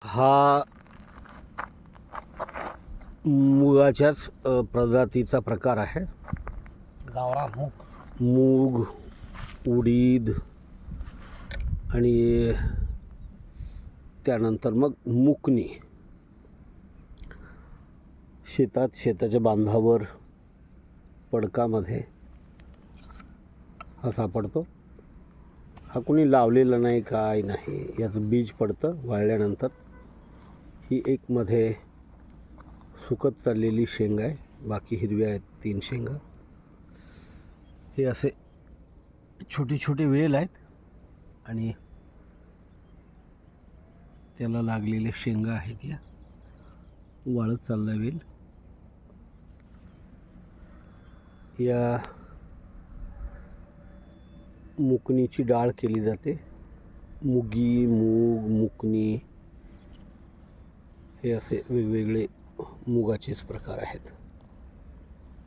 हा मुगाच्याच प्रजातीचा प्रकार आहे. गावरान मूग, उडीद आणि त्यानंतर मग मुकणी. शेताच्या बांधावर पडकामध्ये हा सापडतो. हा कोणी लावलेला नाही, काय नाही. याचं बीज पडतं वाळल्यानंतर. ही एक मध्ये सुकत चाललेली शेंग आहे, बाकी हिरव्या आहेत 3 शेंगा. हे असे छोटे छोटे वेल आहेत आणि त्याला लागलेले शेंगा आहेत. या वाळत चालला वेल. या मुकणीची डाळ केली जाते. मुगी, मूग, मुकणी हे असे वेगवेगळे मुगाचेच प्रकार आहेत.